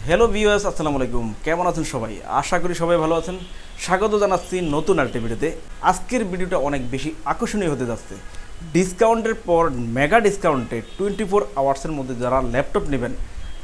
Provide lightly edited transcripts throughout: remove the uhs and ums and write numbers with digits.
Hello viewers, আসসালামু আলাইকুম। কেমন আছেন সবাই? আশা করি সবাই ভালো আছেন। স্বাগত জানাচ্ছি নতুন আরেকটি ভিডিওতে। আজকের ভিডিওটা অনেক বেশি আকর্ষণীয় হতে যাচ্ছে। ডিসকাউন্টের পর মেগা ডিসকাউন্টে 24 আওয়ার্সের মধ্যে যারা ল্যাপটপ নেবেন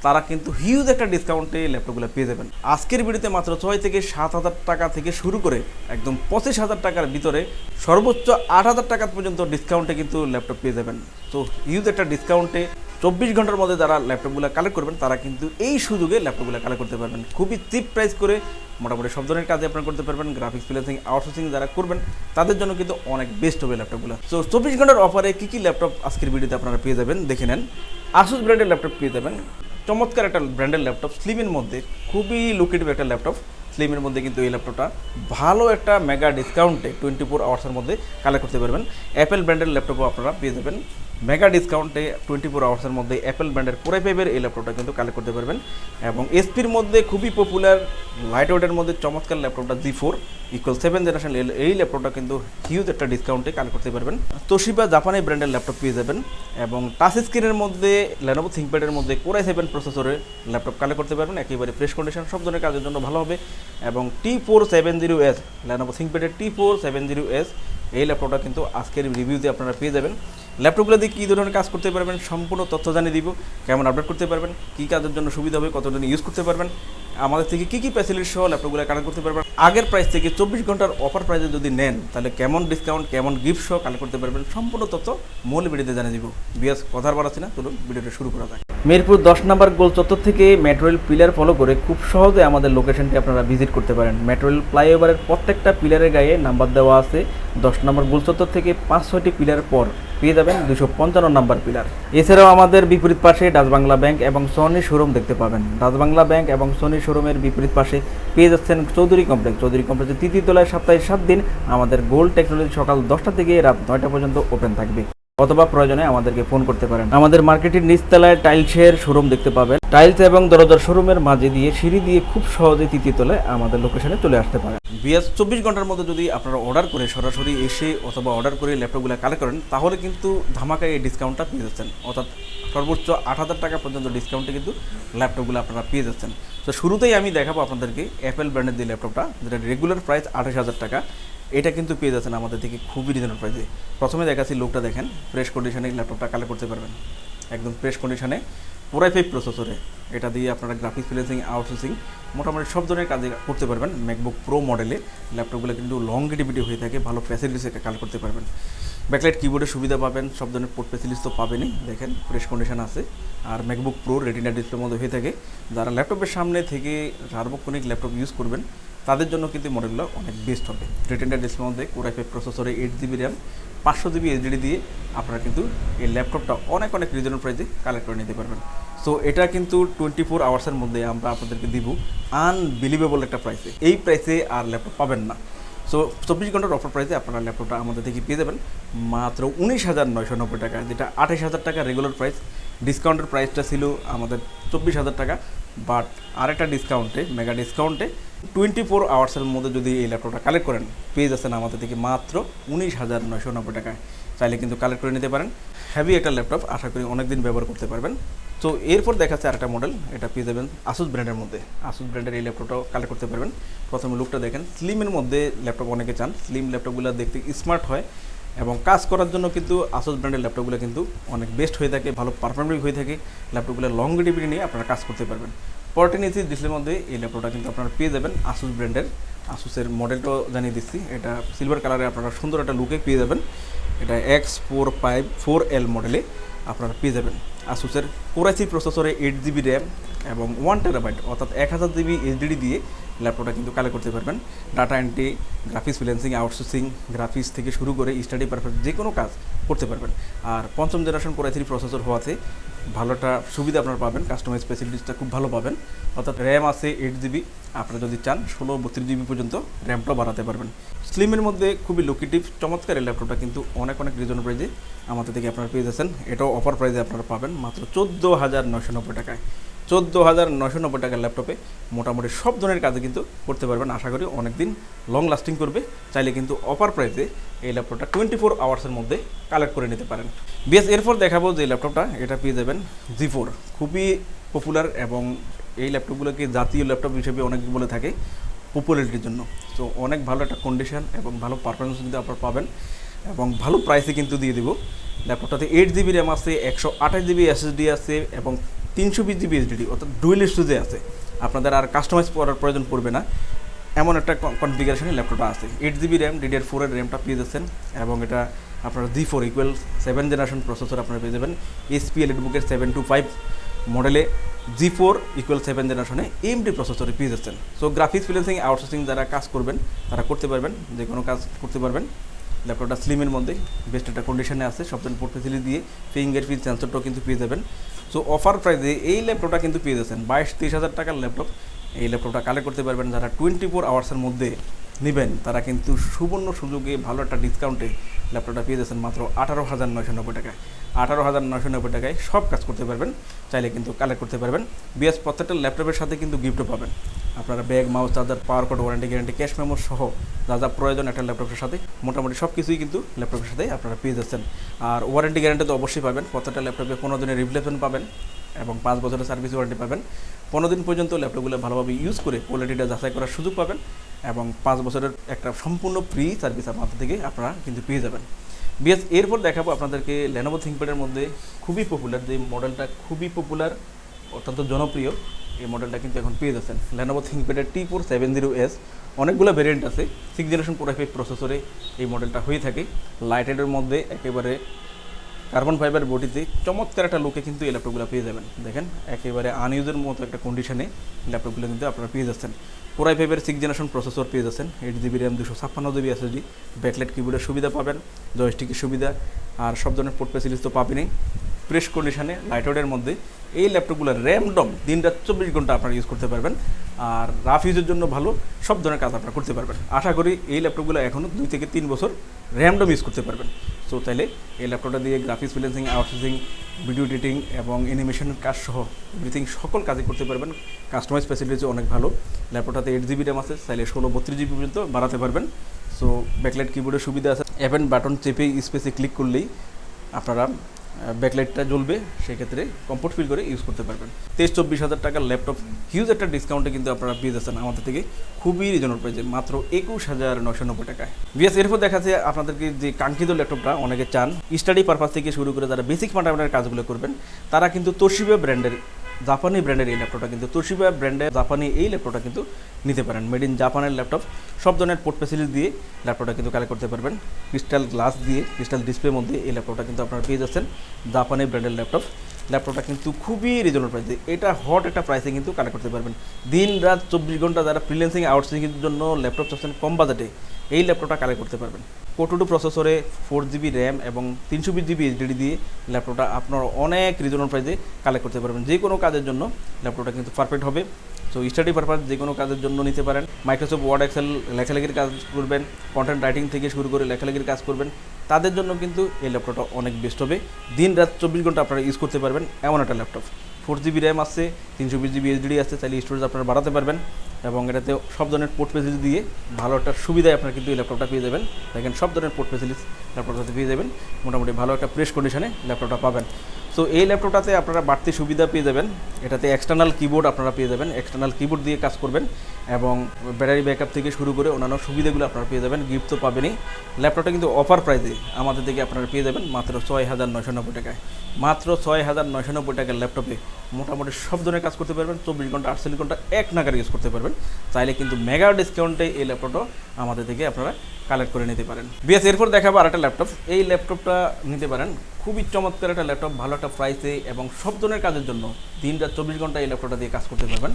তারা কিন্তু হিউজ একটা ডিসকাউন্টে ল্যাপটপগুলো পেয়ে যাবেন। আজকের ভিডিওতে মাত্র 6 থেকে 7,000 টাকা থেকে শুরু করে একদম 25,000 টাকার ভিতরে সর্বোচ্চ 8,000 টাকা পর্যন্ত ডিসকাউন্টে কিন্তু ল্যাপটপ পেয়ে যাবেন। তো হিউজ একটা ডিসকাউন্টে 24 ঘন্টার মধ্যে যারা ল্যাপটপগুলো কালেক্ট করবেন তারা কিন্তু এই সুযোগে ল্যাপটপগুলো কালেক্ট করতে পারবেন খুবই চিপ প্রাইস করে। মোটামুটি সব ধরনের কাজে আপনারা করতে পারবেন। গ্রাফিক্স ফ্রিল্যান্সিং আউটসোর্সিং যারা করবেন তাদের জন্য কিন্তু অনেক বেস্ট হবে ল্যাপটপগুলো। তো 24 ঘন্টার অফারে কী ল্যাপটপ আজকের ভিডিওতে আপনারা পেয়ে যাবেন দেখে নেন। আসুস ব্র্যান্ডের ল্যাপটপ পেয়ে যাবেন, চমৎকার একটা ব্র্যান্ডের ল্যাপটপ, স্লিমের মধ্যে খুবই লুকেটিভ একটা ল্যাপটপ। স্লিমের মধ্যে কিন্তু এই ল্যাপটপটা ভালো একটা মেগা ডিসকাউন্টে 24 আওয়ার্সের মধ্যে কালেক্ট করতে পারবেন। অ্যাপেল ব্র্যান্ডের ল্যাপটপও আপনারা পেয়ে যাবেন মেগা ডিসকাউন্টে 24 আওয়ার্সের মধ্যে। অ্যাপেল ব্র্যান্ডের পুরাই ফাইভের এই ল্যাপটপটা কিন্তু কালেক্ট করতে পারবেন। এবং এসপির মধ্যে খুবই পপুলার লাইট ওয়েটের মধ্যে চমৎকার ল্যাপটপটা G4 ইকুয়াল 7 জেনারেশন এই ল্যাপটপটা কিন্তু হিউজ একটা ডিসকাউন্টে কালেক্ট করতে পারবেন। তোশিবা জাপানি ব্র্যান্ডের ল্যাপটপ পেয়ে যাবেন। এবং টাচ স্ক্রিনের মধ্যে Lenovo ThinkPad-এর মধ্যে Core i7 প্রসেসরের ল্যাপটপ কালেক্ট করতে পারবেন। একেবারে ফ্রেশ কন্ডিশন, সব ধরনের কাজের জন্য ভালো হবে। এবং T470S Lenovo ThinkPad-এর T470S এই ল্যাপটপটা কিন্তু আজকের রিভিউতে আপনারা পেয়ে যাবেন। ল্যাপটপগুলো দিয়ে কী ধরনের কাজ করতে পারবেন সম্পূর্ণ তথ্য জানিয়ে দিব। কেমন আপডেট করতে পারবেন, কী কাজের জন্য সুবিধা হবে, কতদিন ইউজ করতে পারবেন, আমাদের থেকে কী ফ্যাসিলিটি সহ ল্যাপটপগুলো কালেক্ট করতে পারবেন। আগের প্রাইস থেকে 24 ঘন্টার অফার প্রাইসে যদি নেন তাহলে কেমন ডিসকাউন্ট, কেমন গিফট সহ কালেক্ট করতে পারবেন সম্পূর্ণ তথ্য মূল ভিডিওতে জানিয়ে দিব। বিয়াস কথার বাড়াচ্ছি না, চলুন ভিডিওটা শুরু করা যাক। মিরপুর 10 নম্বর গোল চত্বর থেকে মেট্রো রেল পিলার ফলো করে খুব সহজে আমাদের লোকেশনটি আপনারা ভিজিট করতে পারেন। মেট্রো রেল ফ্লাইওভারের প্রত্যেকটা পিলারের গায়ে নাম্বার দেওয়া আছে। 10 নম্বর গোল চত্বর থেকে 5-6টি পিলার পর পেয়ে যাবেন 255 নম্বর পিলার। এছাড়াও আমাদের বিপরীত পাশে ডাচ বাংলা ব্যাংক এবং সনি শোরুম দেখতে পাবেন। ডাচ বাংলা ব্যাংক এবং সনি শোরুমের বিপরীত পাশে পেয়ে যাচ্ছেন চৌধুরী কমপ্লেক্স। চৌধুরী কমপ্লেক্সের তৃতীয় তলায় সপ্তাহে 7 দিন আমাদের গোল্ড টেকনোলজি সকাল 10টা থেকে রাত 9টা পর্যন্ত ওপেন থাকবে। অথবা প্রয়োজনে আমাদেরকে ফোন করতে পারেন। আমাদের মার্কেটের নিচতলায় টাইলসের শোরুম দেখতে পাবেন। টাইলস এবং দরজার শোরুমের মাঝে দিয়ে সিঁড়ি দিয়ে খুব সহজে তৃতীয় তলায় আমাদের লোকেশনে চলে আসতে পারেন। বিয়াস 24 ঘন্টার মধ্যে যদি আপনারা অর্ডার করে সরাসরি এসে অথবা অর্ডার করে ল্যাপটপগুলো কালেক্ট করেন তাহলে কিন্তু ধামাকায় এই ডিসকাউন্টটা পেয়ে যাচ্ছেন। অর্থাৎ সর্বোচ্চ 8,000 টাকা পর্যন্ত ডিসকাউন্টে কিন্তু ল্যাপটপগুলো আপনারা পেয়ে যাচ্ছেন। তো শুরুতেই আমি দেখাবো আপনাদেরকে অ্যাপেল ব্র্যান্ডের যে ল্যাপটপটা, যেটা রেগুলার প্রাইস 28,000 টাকা, এটা কিন্তু পেয়ে যাচ্ছেন আমাদের থেকে খুবই রিজনেবল প্রাইসে। প্রথমে দেখাচ্ছি লুকটা দেখেন, ফ্রেশ কন্ডিশনে ল্যাপটপটা কালেক্ট করতে পারবেন একদম ফ্রেশ কন্ডিশনে Core i5 প্রসেসরে। এটা দিয়ে আপনারা গ্রাফিক্স ফ্রিল্যান্সিং আউটসোর্সিং মোটামুটি সব ধরনের কাজে করতে পারবেন। ম্যাকবুক প্রো মডেলে ল্যাপটপগুলো কিন্তু লংগেটিভিটি হয়ে থাকে, ভালো ফ্যাসিলিটিসে কালেক্ট করতে পারবেন। ব্যাকলাইট কিবোর্ডের সুবিধা পাবেন, সব ধরনের পোর্ট ফ্যাসিলিটিস তো পাবেনই, দেখেন ফ্রেশ কন্ডিশন আছে। আর ম্যাকবুক প্রো রেটিনা ডিসপ্লের মধ্যে হয়ে থাকে। যারা ল্যাপটপের সামনে থেকে সার্বক্ষণিক ল্যাপটপ ইউজ করবেন তাদের জন্য কিন্তু মডেলগুলো অনেক বেস্ট হবে। রেটিনা ডিসপ্লের মধ্যে Core i5 প্রসেসরে 8GB র্যাম 500GB SSD দিয়ে আপনারা কিন্তু এই ল্যাপটপটা অনেক রিজনেবল প্রাইসে কালেক্ট করে নিতে পারবেন। সো এটা কিন্তু 24 আওয়ার্সের মধ্যে আমরা আপনাদেরকে দিব আনবিলিভেবল একটা প্রাইসে। এই প্রাইসে আর ল্যাপটপ পাবেন না। সো 24 ঘন্টার অফার প্রাইসে আপনারা ল্যাপটপটা আমাদের থেকে পেয়ে যাবেন মাত্র 19,990 টাকা, যেটা 28,000 টাকা রেগুলার প্রাইস। ডিসকাউন্টের প্রাইসটা ছিল আমাদের 24,000 টাকা, বাট আরেকটা ডিসকাউন্টে মেগা ডিসকাউন্টে 24 আওয়ার্সের মধ্যে যদি এই ল্যাপটপটা কালেক্ট করেন পেয়ে যাচ্ছেন আমাদের থেকে মাত্র 19,990 টাকায়। চাইলে কিন্তু কালেক্ট করে নিতে পারেন। হেভি একটা ল্যাপটপ, আশা করি অনেক দিন ব্যবহার করতে পারবেন। তো এরপর দেখাচ্ছে আরেকটা মডেল, এটা পেয়ে যাবেন আসুস ব্র্যান্ডের মধ্যে। আসুস ব্র্যান্ডের এই ল্যাপটপটাও কালেক্ট করতে পারবেন। প্রথমে লুকটা দেখেন, স্লিমের মধ্যে ল্যাপটপ অনেকে চান, স্লিম ল্যাপটপগুলো দেখতে স্মার্ট হয় এবং কাজ করার জন্য কিন্তু আসুস ব্র্যান্ডের ল্যাপটপগুলো কিন্তু অনেক বেস্ট হয়ে থাকে, ভালো পারফরমেন্স হয়ে থাকে। ল্যাপটপগুলো লংগেটিভিটি নিয়ে আপনারা কাজ করতে পারবেন। 14 ইঞ্চি ডিসপ্লের মধ্যে এই ল্যাপটপটা কিন্তু আপনারা পেয়ে যাবেন আসুস ব্র্যান্ডের। আসুসের মডেলটাও জানিয়ে দিচ্ছি, এটা সিলভার কালারে আপনারা সুন্দর একটা লুকে পেয়ে যাবেন। এটা X454L মডেলে আপনারা পেয়ে যাবেন। আসুসের Core i3 প্রসেসরে 8GB র্যাম এবং 1TB অর্থাৎ 1000GB SSD দিয়ে ল্যাপটপটা কিন্তু কালেক্ট করতে পারবেন। Data entry, graphics freelancing outsourcing, graphics থেকে শুরু করে স্টাডি পারপাস যে কোনো কাজ করতে পারবেন। আর 5ম জেনারেশন Core i3 প্রসেসর হওয়াতে ভালোটা সুবিধা আপনারা পাবেন, কাস্টমাইজ ফ্যাসিলিটিসটা খুব ভালো পাবেন। অর্থাৎ র্যাম আছে 8GB, আপনারা যদি চান 16-32GB পর্যন্ত র্যামটাও বাড়াতে পারবেন। স্লিমের মধ্যে খুবই লোকেটিভ চমৎকার এই ল্যাপটপটা কিন্তু অনেক রিজনেবল প্রাইসে আমাদের থেকে আপনারা পেয়ে যাচ্ছেন। এটাও অফার প্রাইসে আপনারা পাবেন মাত্র 14,990 টাকায়। 14,990 টাকার ল্যাপটপে মোটামুটি সব ধরনের কাজে কিন্তু করতে পারবেন। আশা করি অনেক দিন লং লাস্টিং করবে। চাইলে কিন্তু অফার প্রাইসে এই ল্যাপটপটা 24 আওয়ার্সের মধ্যে কালেক্ট করে নিতে পারেন। বিএস এরপর দেখাবো যে ল্যাপটপটা, এটা পেয়ে যাবেন G4, খুবই পপুলার এবং এই ল্যাপটপগুলোকে জাতীয় ল্যাপটপ হিসেবে অনেকে বলে থাকে পপুলারিটির জন্য। সো অনেক ভালো একটা কন্ডিশন এবং ভালো পারফরমেন্স কিন্তু আপনারা পাবেন এবং ভালো প্রাইসে কিন্তু দিয়ে দেবো। ল্যাপটপটাতে 8 GB র্যাম আছে, 128 GB SSD আছে এবং 320 GB HDD, অর্থাৎ ডুয়েল স্টোরেজে আছে। আপনাদের আর কাস্টমাইজ করার প্রয়োজন পড়বে না, এমন একটা কনফিগারেশনে ল্যাপটপটা আছে। 8 GB র্যাম, DDR4 এর র্যামটা পেয়ে যাচ্ছেন এবং এটা আপনারা G4 ইকুয়াল 7 জেনারেশন প্রসেসর আপনারা পেয়ে যাবেন। HP এলিটবুকের 725 মডেলে G4 ইকুয়াল 7 জেনারেশনে AMD প্রসেসরে পেয়ে যাচ্ছেন। সো গ্রাফিক্স ফ্রিল্যান্সিং আউটসোর্সিং যারা কাজ করবেন তারা করতে পারবেন, যে কোনো কাজ করতে পারবেন। ল্যাপটপটা স্লিমের মধ্যে বেস্ট একটা কন্ডিশনে আছে, সফটওয়্যার পোর্ট ফেসিলিটি দিয়ে ফিঙ্গারপ্রিন্ট সেন্সরটাও কিন্তু পেয়ে যাবেন। সো অফার প্রাইসে এই ল্যাপটপটা কিন্তু পেয়ে যাচ্ছেন 22-23 হাজার টাকার ল্যাপটপ। এই ল্যাপটপটা কালেক্ট করতে পারবেন। যারা 24 আওয়ার্সের মধ্যে নেবেন তারা কিন্তু সুবর্ণ সুযোগে ভালো একটা ডিসকাউন্টে ল্যাপটপটা পেয়ে যাচ্ছেন মাত্র 18,990 টাকায়। 18,990 টাকায় সব কাজ করতে পারবেন, চাইলে কিন্তু কালেক্ট করতে পারবেন। বিএস প্রত্যেকটা ল্যাপটপের সাথে কিন্তু গিফটও পাবেন। আপনারা bag, mouse, charger, power cord, warranty guarantee, cash memo সহ যা যা প্রয়োজন একটা ল্যাপটপের সাথে মোটামুটি সব কিছুই কিন্তু ল্যাপটপের সাথে আপনারা পেয়ে যাচ্ছেন। আর ওয়ারেন্টি গ্যারান্টি তো অবশ্যই পাবেন। প্রত্যেকটা ল্যাপটপে 15 দিনের রিপ্লেসমেন্ট পাবেন এবং 5 বছরের সার্ভিস ওয়ারেন্টি পাবেন। 15 দিন পর্যন্ত ল্যাপটপগুলো ভালোভাবে ইউজ করে কোয়ালিটিটা যাচাই করার সুযোগ পাবেন এবং 5 বছরের একটা সম্পূর্ণ ফ্রি সার্ভিস আপনাদের থেকে আপনারা কিন্তু পেয়ে যাবেন। বিএস এরপর দেখাবো আপনাদেরকে Lenovo ThinkPad-এর মধ্যে খুবই পপুলার, যে মডেলটা খুবই পপুলার, অত্যন্ত জনপ্রিয় এই মডেলটা কিন্তু এখন পেয়ে যাচ্ছেন। Lenovo ThinkPad-এর T470S অনেকগুলো ভেরিয়েন্ট আছে। 6 জেনারেশন Core i5 প্রসেসরে এই মডেলটা হয়ে থাকে। লাইটেডের মধ্যে একেবারে কার্বন ফাইবার বডিতে চমৎকার একটা লুকে কিন্তু এই ল্যাপটপগুলো পেয়ে যাবেন। দেখেন একেবারে আনইউজের মতো একটা কন্ডিশনে ল্যাপটপগুলো কিন্তু আপনারা পেয়ে যাচ্ছেন। Core i5-এর 6 জেনারেশন প্রসেসর পেয়ে যাচ্ছেন, 8 GB RAM, 256 GB SSD, backlight কিবোর্ডের সুবিধা পাবেন, জয়স্টিকের সুবিধা, আর সব ধরনের পোর্ট ফেসিলিটি তো পাবেনই। প্রেস কন্ডিশনে লাইটওয়েটের মধ্যে এই ল্যাপটপগুলোর র্যামডম দিনরাত 24 ঘন্টা আপনারা ইউজ করতে পারবেন। আর রাফ ইউজের জন্য ভালো, সব ধরনের কাজ আপনারা করতে পারবেন। আশা করি এই ল্যাপটপগুলো এখনও 2 থেকে 3 বছর র্যামডম ইউজ করতে পারবেন। সো চাইলে এই ল্যাপটপটা দিয়ে graphics freelancing, outsourcing, video editing এবং অ্যানিমেশনের কাজ সহ এভরিথিং সকল কাজই করতে পারবেন। কাস্টমাইজ ফ্যাসিলিটি অনেক ভালো। ল্যাপটপটাতে 8 GB র্যাম আছে, চাইলে 16-32 GB পর্যন্ত বাড়াতে পারবেন। সো ব্যাকলাইট কিবোর্ডের সুবিধা আছে, অ্যাপেন বাটন চেপে স্পেসে ক্লিক করলেই আপনারা ব্যাকলাইটটা জ্বলবে, সেক্ষেত্রে কমফোর্ট ফিল করে ইউজ করতে পারবেন। 23-24 হাজার টাকার ল্যাপটপ হিউজ একটা ডিসকাউন্টে কিন্তু আপনারা পেয়ে যাচ্ছেন আমাদের থেকে খুবই রিজনেবল প্রাইসে, মাত্র 21,990 টাকায়। বিএস এরপর দেখাচ্ছে আপনাদেরকে যে কাঙ্ক্ষিত ল্যাপটপটা অনেকে চান, স্টাডি পারপাস থেকে শুরু করে যারা বেসিক ফান্ডামেন্টাল কাজগুলো করবেন তারা কিন্তু তোশিবা ব্র্যান্ডের, জাপানি ব্র্যান্ডের এই ল্যাপটপটা কিন্তু তোশিবা ব্র্যান্ডের জাপানি এই ল্যাপটপটা কিন্তু নিতে পারেন। মেড ইন জাপানের ল্যাপটপ, সব ধরনের পোর্ট ফেসিলিটি দিয়ে ল্যাপটপটা কিন্তু কালেক্ট করতে পারবেন। ক্রিস্টাল গ্লাস দিয়ে, ক্রিস্টাল ডিসপ্লের মধ্যে এই ল্যাপটপটা কিন্তু আপনারা পেয়ে যাচ্ছেন। জাপানি ব্র্যান্ডের ল্যাপটপটা কিন্তু খুবই রিজনেবল প্রাইসে, এটা হট একটা প্রাইসে কিন্তু কালেক্ট করতে পারবেন। দিন রাত 24 ঘন্টা যারা ফ্রিল্যান্সিং, আউটসোর্সিংয়ের জন্য ল্যাপটপ চাচ্ছেন কম বাজেটে, এই ল্যাপটপটা কালেক্ট করতে পারবেন। Core i2 প্রসেসরে 4 GB র্যাম এবং 320 GB HDD দিয়ে ল্যাপটপটা আপনারা অনেক রিজনেবল প্রাইসে কালেক্ট করতে পারবেন। যে কোনো কাজের জন্য ল্যাপটপটা কিন্তু পারফেক্ট হবে। সো স্টাডি পারপাস যে কোনো কাজের জন্য নিতে পারেন। মাইক্রোসফট ওয়ার্ড, এক্সেল লেখালেখির কাজ করবেন, কন্টেন্ট রাইটিং থেকে শুরু করে লেখালেখির কাজ করবেন, তাদের জন্য কিন্তু এই ল্যাপটপটা অনেক বেস্ট হবে। দিন রাত 24 ঘন্টা আপনারা ইউজ করতে পারবেন এমন একটা ল্যাপটপ। 4 GB র্যাম আছে, 320 GB HDD আছে, চাইলে স্টোরেজ আপনারা বাড়াতে পারবেন এবং এটাতে সব ধরনের পোর্ট ফেসিলিটি দিয়ে ভালো একটা সুবিধায় আপনারা কিন্তু এই ল্যাপটপটা পেয়ে যাবেন। দেখেন সব ধরনের পোর্ট ফেসিলিটি ল্যাপটপটাতে পেয়ে যাবেন, মোটামুটি ভালো একটা প্রেস কন্ডিশনে ল্যাপটপটা পাবেন। সো এই ল্যাপটপটাতে আপনারা বাড়তি সুবিধা পেয়ে যাবেন। এটাতে এক্সটার্নাল কিবোর্ড আপনারা পেয়ে যাবেন, এক্সটার্নাল কিবোর্ড দিয়ে কাজ করবেন এবং ব্যাটারি ব্যাকআপ থেকে শুরু করে অন্যান্য সুবিধাগুলো আপনারা পেয়ে যাবেন। গিফট তো পাবেনই। ল্যাপটপটা কিন্তু অফার প্রাইসে আমাদের থেকে আপনারা পেয়ে যাবেন মাত্র 6,990 টাকায়। মাত্র 6,990 টাকার ল্যাপটপে মোটামুটি সব ধরনের কাজ করতে পারবেন, 24 ঘন্টা 48 ঘন্টা এক নাগারে ইউজ করতে পারবেন। চাইলে কিন্তু মেগা ডিসকাউন্টে এই ল্যাপটপটা আমাদের থেকে আপনারা কালেক্ট করে নিতে পারেন। বিএস এরপর দেখাবো আর একটা ল্যাপটপ, এই ল্যাপটপটা নিতে পারেন, খুবই চমৎকার একটা ল্যাপটপ, ভালো একটা প্রাইসে এবং সব ধরনের কাজের জন্য দিন রাত 24 ঘন্টা এই ল্যাপটপটা দিয়ে কাজ করতে পারবেন।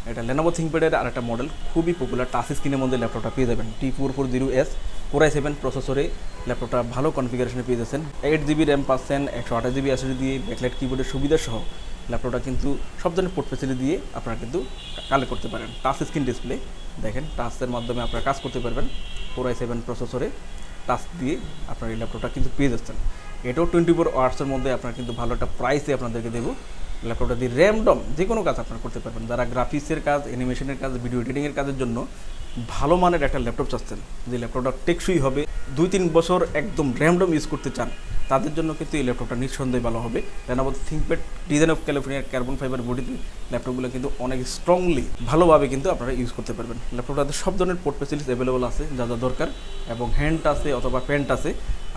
এটা Lenovo ThinkPad-এর আর একটা মডেল, খুবই পপুলার, টাচ স্ক্রিনের মধ্যে ল্যাপটপটা পেয়ে যাবেন। T440S Core i7 প্রসেসরে ল্যাপটপটা ভালো কনফিগারেশনে পেয়ে যাচ্ছেন। 8 GB র্যাম পাচ্ছেন, 128 GB SSD দিয়ে ব্যাকলাইট কিবোর্ডের সুবিধা সহ ল্যাপটপটা কিন্তু সব ধরনের পোর্ট ফেসিলিটি দিয়ে আপনারা কিন্তু কালেক্ট করতে পারেন। টাচ স্ক্রিন ডিসপ্লে, দেখেন টাচের মাধ্যমে আপনারা কাজ করতে পারবেন। Core i7 প্রসেসরে টাচ দিয়ে আপনারা এই ল্যাপটপটা কিন্তু পেয়ে যাচ্ছেন। এটাও 24 আওয়ার্সের মধ্যে আপনারা কিন্তু ভালো একটা প্রাইসে আপনাদেরকে দেবো। ল্যাপটপটা দিয়ে র্যান্ডম যে কোনো কাজ আপনারা করতে পারবেন। যারা গ্রাফিক্সের কাজ, অ্যানিমেশনের কাজ, ভিডিও এডিটিংয়ের কাজের জন্য ভালো মানের একটা ল্যাপটপ চাচ্ছেন, যে ল্যাপটপটা টেকসই হবে, 2-3 বছর একদম র্যান্ডম ইউজ করতে চান, তাদের জন্য কিন্তু এই ল্যাপটপটা নিঃসন্দেহে ভালো হবে। Lenovo ThinkPad ডিজাইন অফ ক্যালিফোর্নিয়ার কার্বন ফাইবার বডিতে ল্যাপটপগুলো কিন্তু অনেক স্ট্রংলি ভালোভাবে কিন্তু আপনারা ইউজ করতে পারবেন। ল্যাপটপটাতে সব ধরনের পোর্ট ফ্যাসিলিটিস অ্যাভেলেবল আছে, যা যা দরকার, এবং হ্যান্ড আছে অথবা প্যান্ট আছে,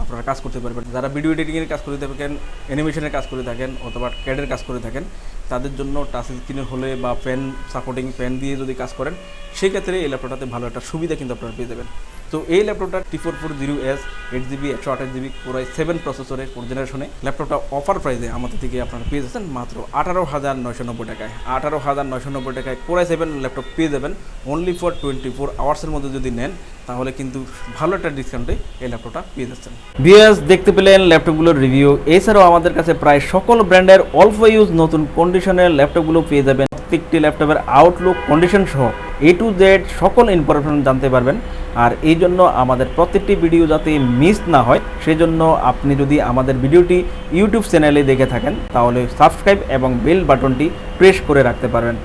আপনারা কাজ করতে পারবেন। যারা ভিডিও এডিটিংয়ের কাজ করে থাকেন, অ্যানিমেশনের কাজ করে থাকেন অথবা ক্যাডের কাজ করে থাকেন, তাদের জন্য টাচ স্ক্রিনের হলে বা পেন সাপোর্টিং পেন দিয়ে যদি কাজ করেন, সেই ক্ষেত্রে এই ল্যাপটপটাতে ভালো একটা সুবিধা কিন্তু আপনারা পেয়ে যাবেন। তো এই ল্যাপটপটা T440S 8GB 128GB Core i7 প্রসেসরের 4th জেনারেশনে ল্যাপটপটা অফার প্রাইসে আমাদের থেকে আপনারা পেয়ে যাচ্ছেন মাত্র 18,990 টাকায়। 18,990 টাকায় Core i7 ল্যাপটপ পেয়ে যাবেন অনলি ফর 24 আওয়ার্সের মধ্যে যদি নেন, তাহলে কিন্তু ভালো একটা ডিসকাউন্টে এই ল্যাপটপটা পেয়ে যাচ্ছেন। ভিউয়ার্স, দেখতে পেলেন ল্যাপটপগুলোর রিভিউ। এছাড়াও আমাদের কাছে প্রায় সকল ব্র্যান্ডের অল্প ইউজ নতুন কন্ডিশনের ল্যাপটপগুলো পেয়ে যাবেন। প্রত্যেকটি ল্যাপটপের আউটলুক, কন্ডিশন সহ A to Z সকল ইনফরমেশন জানতে পারবেন। আর এই জন্য আমাদের প্রত্যেকটি ভিডিও যাতে মিস না হয়, সেজন্য আপনি যদি আমাদের ভিডিওটি ইউটিউব চ্যানেলে দেখে থাকেন, তাহলে সাবস্ক্রাইব এবং বেল বাটনটি প্রেস করে রাখতে পারবেন।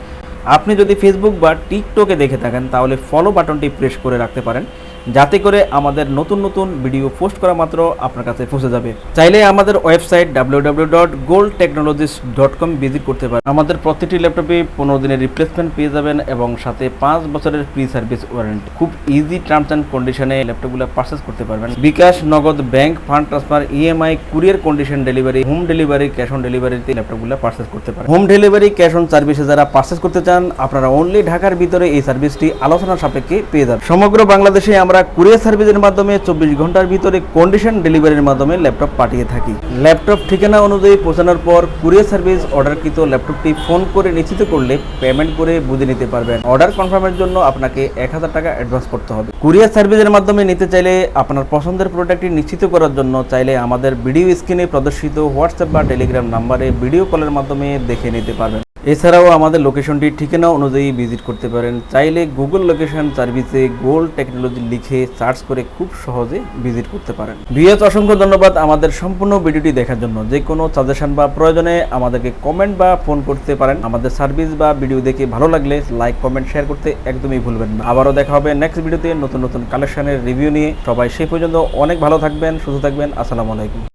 আপনি যদি ফেসবুক বা টিকটকে দেখে থাকেন, তাহলে ফলো বাটনটি প্রেস করে রাখতে পারেন, যাতে করে আমাদের নতুন নতুন ভিডিও পোস্ট করা মাত্র আপনার কাছে পৌঁছে যাবে। চাইলে আমাদের ওয়েবসাইট www.goldtechnologies.com ভিজিট করতে পারেন। আমাদের প্রতিটি ল্যাপটপে 15 দিনের রিপ্লেসমেন্ট পেয়ে যাবেন এবং সাথে 5 বছরের ফ্রি সার্ভিস ওয়ারেন্টি। খুব ইজি টার্মস অ্যান্ড কন্ডিশনে ল্যাপটপগুলো পারচেস করতে পারবেন। বিকাশ, নগদ, bank, fund transfer, EMI, courier condition delivery, home delivery, cash on ডেলিভারিতে ল্যাপটপগুলো পারচেস করতে পারেন। হোম ডেলিভারি, ক্যাশ অন সার্ভিসে যারা পারচেস করতে চান, আপনারা অনলি ঢাকার ভিতরে এই সার্ভিসটি আলোচনার সাপেক্ষে পেয়ে যাবেন। সমগ্র বাংলাদেশে আমরা কুরিয়ার সার্ভিসের মাধ্যমে 24 ঘন্টার ভিতরে কন্ডিশন ডেলিভারির মাধ্যমে ল্যাপটপ পাঠিয়ে থাকি। ল্যাপটপ ঠিকানা অনুযায়ী পৌঁছানোর পর কুরিয়ার সার্ভিস অর্ডারকৃত ল্যাপটপটি ফোন করে নিশ্চিত করলে পেমেন্ট করে বুঝে নিতে পারবেন। অর্ডার কনফার্মের জন্য আপনাকে 1000 টাকা অ্যাডভান্স করতে হবে। কুরিয়ার সার্ভিসের মাধ্যমে নিতে চাইলে আপনার পছন্দের প্রোডাক্টটি নিশ্চিত করার জন্য চাইলে আমাদের ভিডিও স্ক্রিনে প্রদর্শিত হোয়াটসঅ্যাপ বা টেলিগ্রাম নাম্বারে ভিডিও কলের মাধ্যমে দেখে নিতে পারবেন। এছাড়াও আমাদের লোকেশনটি ঠিকানা অনুযায়ী ভিজিট করতে পারেন। চাইলে গুগল লোকেশন সার্ভিসে গোল্ড টেকনোলজি লিখে সার্চ করে খুব সহজে ভিজিট করতে পারেন। ভিউয়ার্স, অসংখ্য ধন্যবাদ আমাদের সম্পূর্ণ ভিডিওটি দেখার জন্য। যে কোনো সাজেশন বা প্রয়োজনে আমাদেরকে কমেন্ট বা ফোন করতে পারেন। আমাদের সার্ভিস বা ভিডিও দেখে ভালো লাগলে লাইক, কমেন্ট, শেয়ার করতে একদমই ভুলবেন না। আবারও দেখা হবে নেক্সট ভিডিওতে নতুন নতুন কালেকশনের রিভিউ নিয়ে। সবাই সেই পর্যন্ত অনেক ভালো থাকবেন, সুস্থ থাকবেন। আসসালামু আলাইকুম।